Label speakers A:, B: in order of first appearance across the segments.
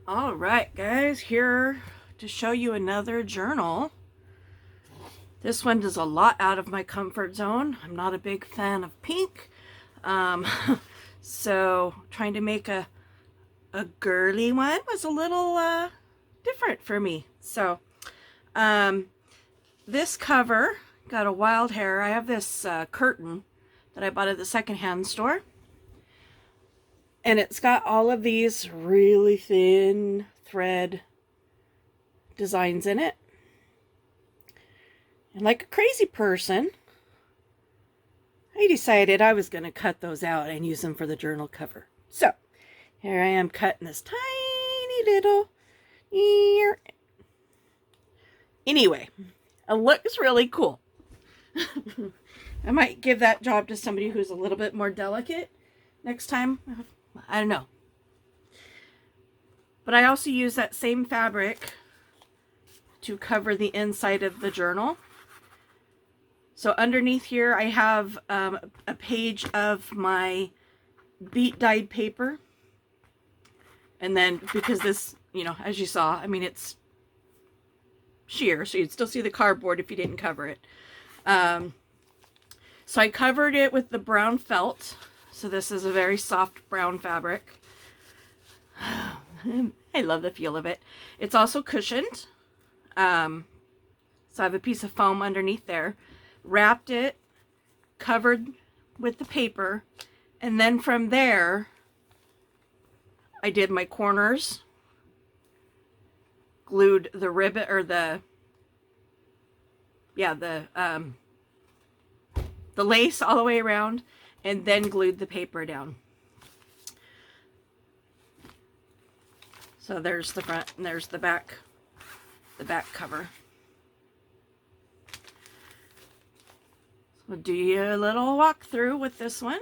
A: All right, guys, here to show you another journal. This one is a lot out of my comfort zone. I'm not a big fan of pink. Um, so trying to make a girly one was a little different for me. So this cover got a wild hair. I have this curtain that I bought at the secondhand store. And it's got all of these really thin thread designs in it. And like a crazy person, I decided I was going to cut those out and use them for the journal cover. So here I am cutting this tiny little ear. Anyway, it looks really cool. I might give that job to somebody who's a little bit more delicate next time. I don't know. But I also use that same fabric to cover the inside of the journal. So underneath here I have a page of my beat dyed paper. And then because this, as you saw, I mean, it's sheer, so you'd still see the cardboard if you didn't cover it. So I covered it with the brown felt. So this is a very soft brown fabric. I love the feel of it. It's also cushioned. So I have a piece of foam underneath there. Wrapped it, covered with the paper, and then from there I did my corners, glued the ribbon or the lace all the way around, and then glued the paper down. So there's the front and there's the back cover. We'll do you a little walkthrough with this one.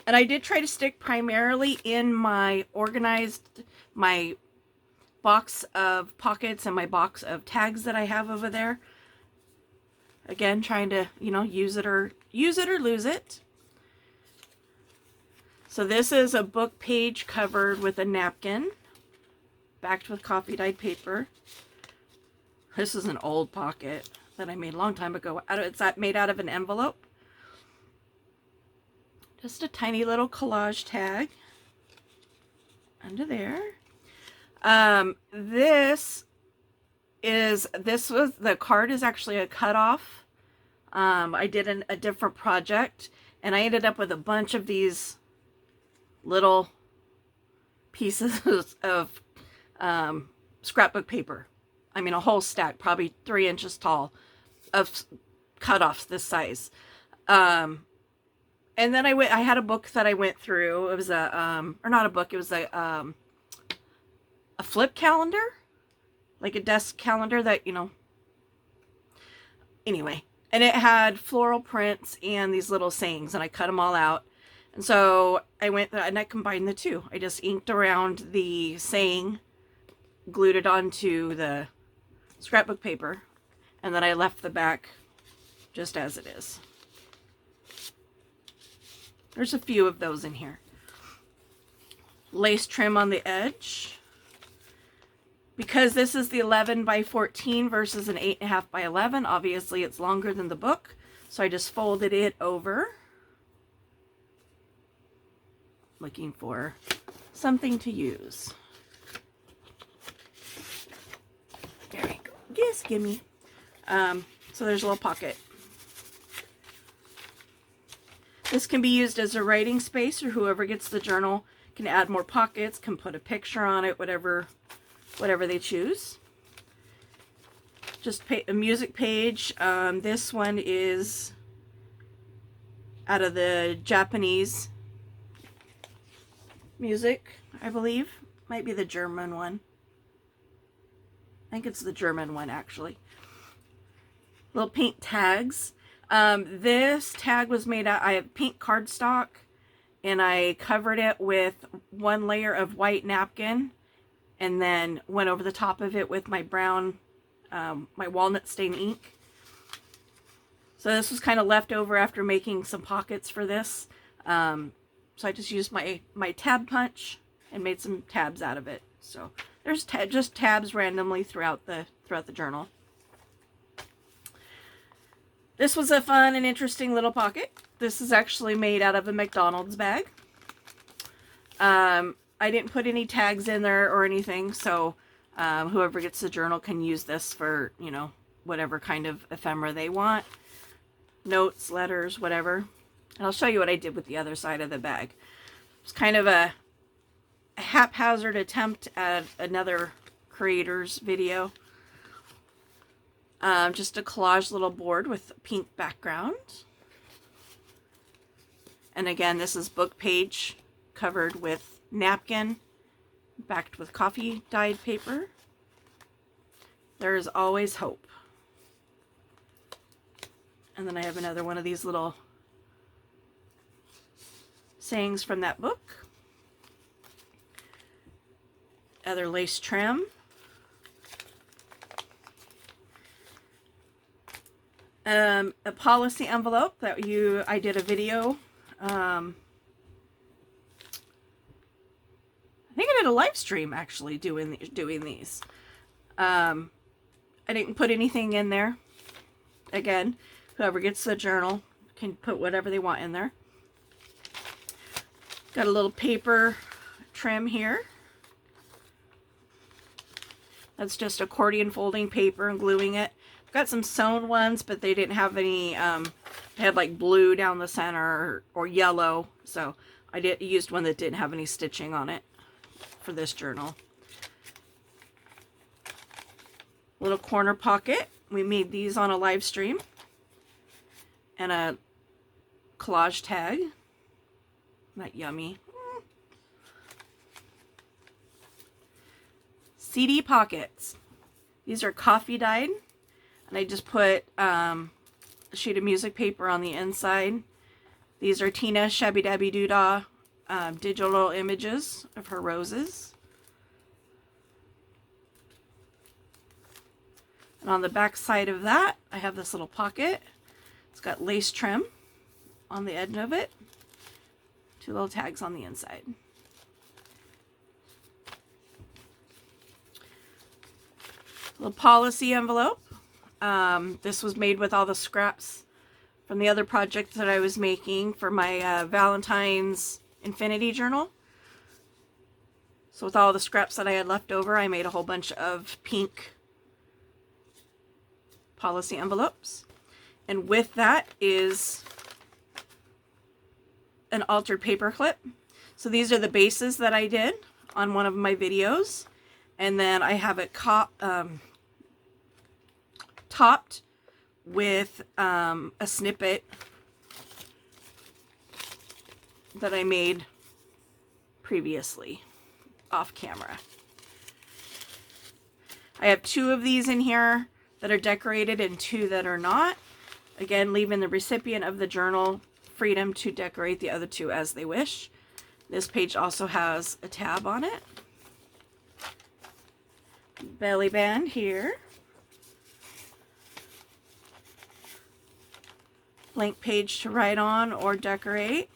A: And I did try to stick primarily in my box of pockets and my box of tags that I have over there. Again, trying to, use it or lose it. So this is a book page covered with a napkin, backed with coffee dyed paper. This is an old pocket that I made a long time ago. It's made out of an envelope. Just a tiny little collage tag under there. The card is actually a cutoff. I did a different project, and I ended up with a bunch of these little pieces of scrapbook paper. I mean, a whole stack, probably 3 inches tall, of cutoffs this size. And then I had a book that I went through. It was or not a book, it was a flip calendar, like a desk calendar that, anyway. And it had floral prints and these little sayings, and I cut them all out. And so I went and I combined the two. I just inked around the saying, glued it onto the scrapbook paper, and then I left the back just as it is. There's a few of those in here. Lace trim on the edge. Because this is the 11 by 14 versus an 8.5 by 11, obviously it's longer than the book, so I just folded it over. Looking for something to use. There we go. Yes, gimme. So there's a little pocket. This can be used as a writing space, or whoever gets the journal can add more pockets, can put a picture on it, whatever they choose. Just a music page. This one is out of the Japanese music, I believe. Might be the German one. I think it's the German one, actually. Little pink tags. This tag was made out, I have pink cardstock, and I covered it with one layer of white napkin, and then went over the top of it with my brown, my walnut stain ink. So this was kind of left over after making some pockets for this. So I just used my tab punch and made some tabs out of it. So there's just tabs randomly throughout the journal. This was a fun and interesting little pocket. This is actually made out of a McDonald's bag. I didn't put any tags in there or anything, so whoever gets the journal can use this for, you know, whatever kind of ephemera they want. Notes, letters, whatever. And I'll show you what I did with the other side of the bag. It's kind of a haphazard attempt at another creator's video. Just a collage little board with a pink background. And again, this is book page covered with napkin, backed with coffee dyed paper. There is always hope. And then I have another one of these little sayings from that book. Other lace trim. A policy envelope that I did a video. I think I did a live stream actually doing these. I didn't put anything in there. Again, whoever gets the journal can put whatever they want in there. Got a little paper trim here. That's just accordion folding paper and gluing it. I've got some sewn ones, but they didn't have any, they had like blue down the center or yellow. So I used one that didn't have any stitching on it for this journal. Little corner pocket. We made these on a live stream. And a collage tag. Not yummy. CD pockets. These are coffee dyed. And I just put a sheet of music paper on the inside. These are Tina Shabby Dabby Doodah digital images of her roses. And on the back side of that, I have this little pocket. It's got lace trim on the edge of it. Two little tags on the inside. Little policy envelope. This was made with all the scraps from the other project that I was making for my Valentine's Infinity Journal. So with all the scraps that I had left over, I made a whole bunch of pink policy envelopes. And with that is an altered paper clip. So these are the bases that I did on one of my videos. And then I have it topped with a snippet that I made previously off camera. I have 2 of these in here that are decorated and 2 that are not. Again, leaving the recipient of the journal freedom to decorate the other 2 as they wish. This page also has a tab on it. Belly band here. Blank page to write on or decorate.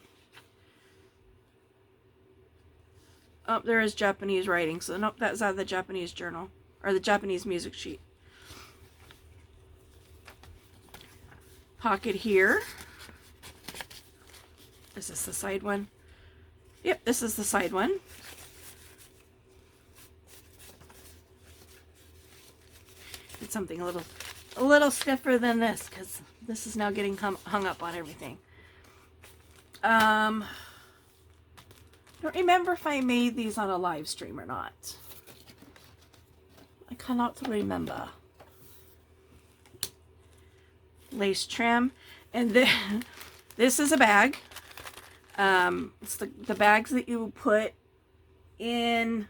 A: Oh, there is Japanese writing, so nope, that's out of the Japanese journal, or the Japanese music sheet. Pocket here. Is this the side one? Yep, this is the side one. It's something a little stiffer than this, because this is now getting hung up on everything. I don't remember if I made these on a live stream or not. I cannot remember. Lace trim. And then this is a bag. It's the bags that you put in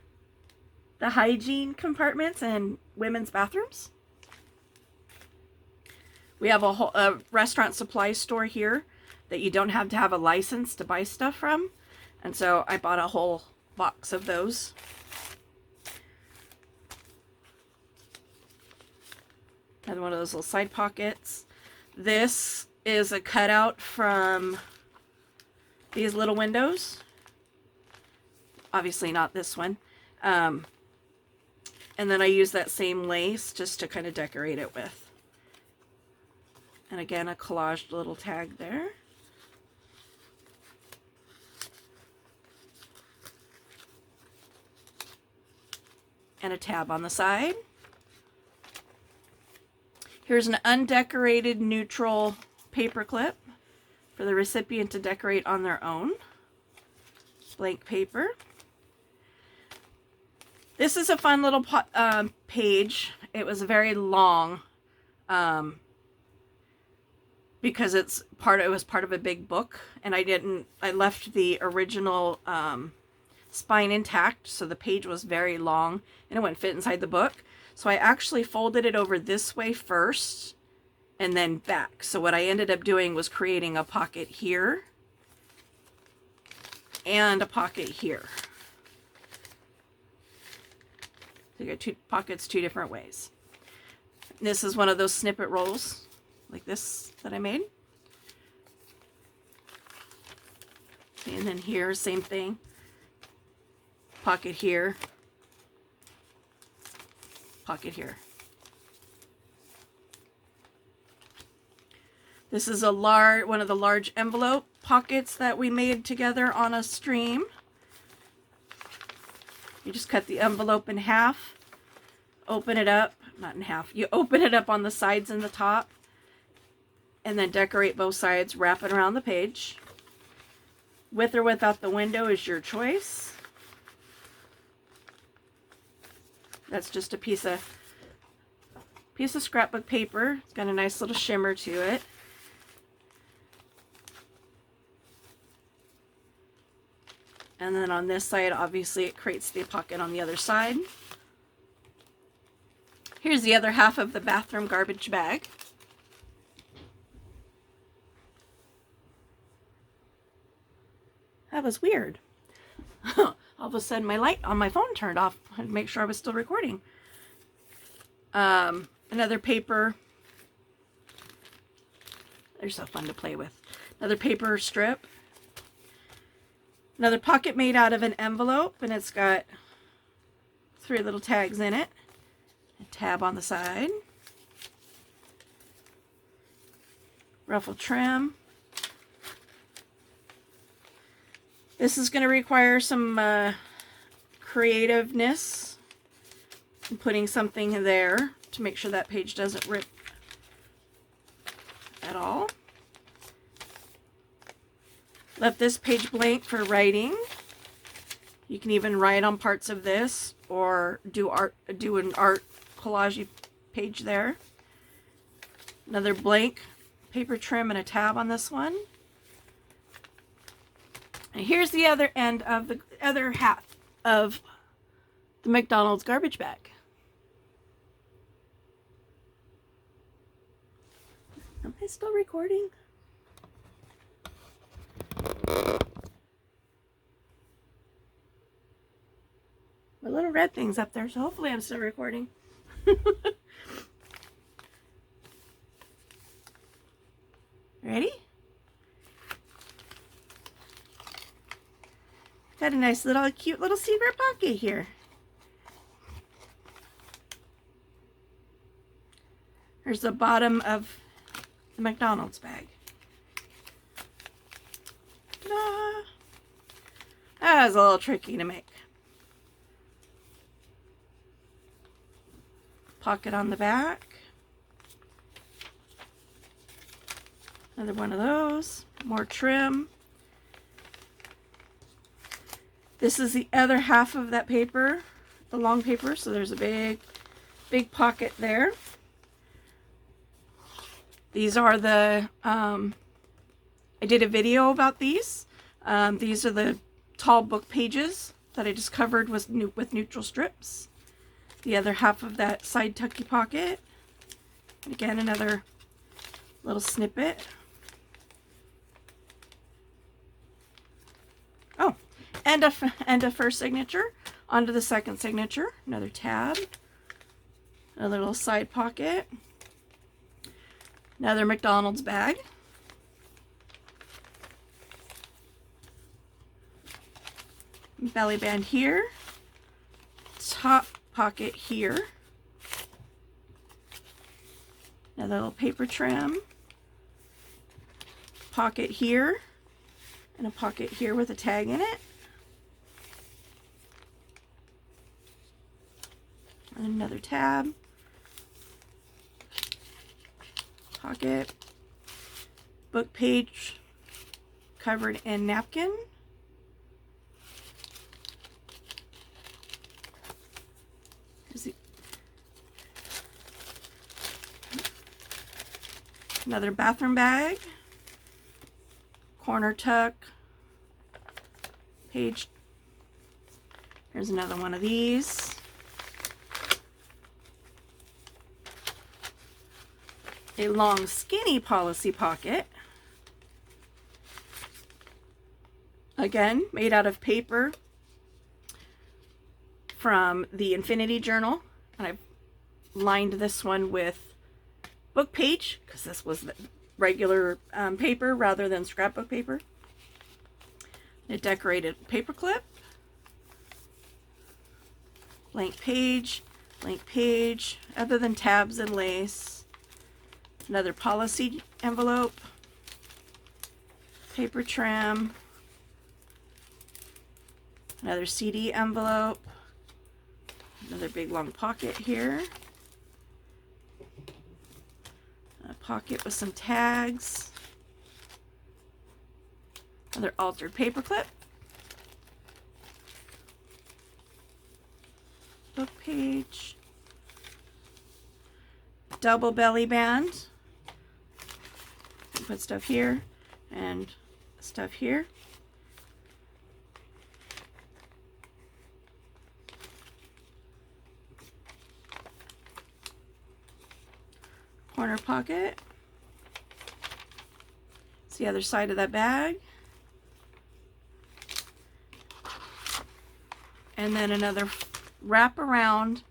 A: the hygiene compartments in women's bathrooms. We have a restaurant supply store here that you don't have to have a license to buy stuff from. And so I bought a whole box of those. Another one of those little side pockets. This is a cutout from these little windows. Obviously not this one. And then I use that same lace just to kind of decorate it with. And again, a collaged little tag there. And a tab on the side. Here's an undecorated neutral paper clip for the recipient to decorate on their own. Blank paper. This is a fun little page. It was very long because it was part of a big book, and I left the original spine intact, so the page was very long and it wouldn't fit inside the book. So I actually folded it over this way first and then back. So what I ended up doing was creating a pocket here and a pocket here. So you got two pockets two different ways. This is one of those snippet rolls like this that I made. And then here, same thing. Pocket here, pocket here. This is one of the large envelope pockets that we made together on a stream. You just cut the envelope in half, open it up, not in half, you open it up on the sides and the top, and then decorate both sides, wrap it around the page. With or without the window is your choice. That's just a piece of scrapbook paper. It's got a nice little shimmer to it. And then on this side, obviously, it creates the pocket on the other side. Here's the other half of the bathroom garbage bag. That was weird. All of a sudden my light on my phone turned off. I had to make sure I was still recording. Another paper. They're so fun to play with. Another paper strip. Another pocket made out of an envelope, and it's got 3 little tags in it. A tab on the side. Ruffle trim. This is going to require some creativeness in putting something there to make sure that page doesn't rip at all. Left this page blank for writing. You can even write on parts of this or do an art collage page there. Another blank paper trim and a tab on this one. And here's the other end of the other half of the McDonald's garbage bag. Am I still recording? My little red thing's up there, so hopefully I'm still recording. Ready? Got a nice little cute little secret pocket here. Here's the bottom of the McDonald's bag. Ta-da! That was a little tricky to make. Pocket on the back. Another one of those. More trim. This is the other half of that paper, the long paper, so there's a big pocket there. These are the, I did a video about these. These are the tall book pages that I just covered with neutral strips. The other half of that side tucky pocket. And again, another little snippet. Oh, and a first signature onto the second signature. Another tab. Another little side pocket. Another McDonald's bag. belly band here, top pocket here, another little paper trim, pocket here, and a pocket here with a tag in it, and another tab, pocket, book page covered in napkin, another bathroom bag, corner tuck, page. Here's another one of these. A long skinny policy pocket. Again, made out of paper from the Infinity Journal. And I've lined this one with book page because this was the regular paper rather than scrapbook paper. A decorated paper clip. Blank page, other than tabs and lace. Another policy envelope. Paper trim. Another CD envelope. Another big long pocket here. A pocket with some tags. Another altered paper clip. Book page. Double belly band. Put stuff here and stuff here. Corner pocket. It's the other side of that bag. And then another wrap around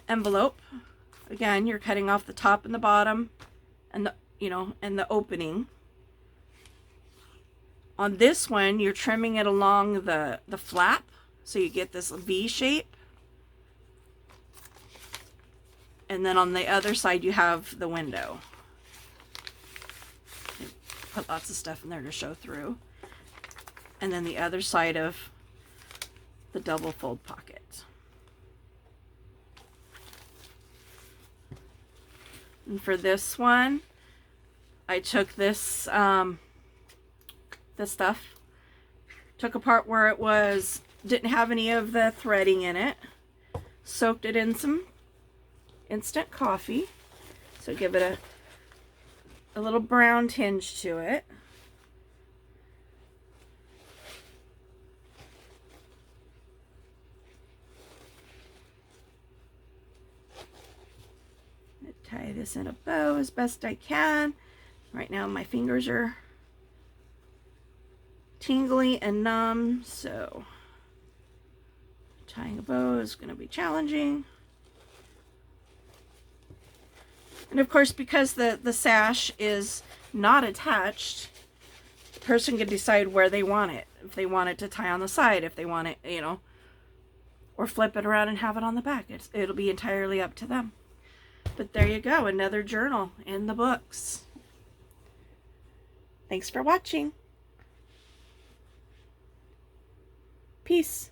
A: envelope. Again, you're cutting off the top and the bottom and the opening. On this one, you're trimming it along the flap so you get this V shape. And then on the other side, you have the window. Put lots of stuff in there to show through. And then the other side of the double fold pocket. And for this one, I took this this stuff, took a part where it didn't have any of the threading in it, soaked it in some instant coffee, so give it a little brown tinge to it. Tie this in a bow as best I can. Right now my fingers are tingly and numb, so tying a bow is going to be challenging. And of course, because the sash is not attached, the person can decide where they want it. If they want it to tie on the side, if they want it, or flip it around and have it on the back. It'll be entirely up to them. But there you go, another journal in the books. Thanks for watching. Peace.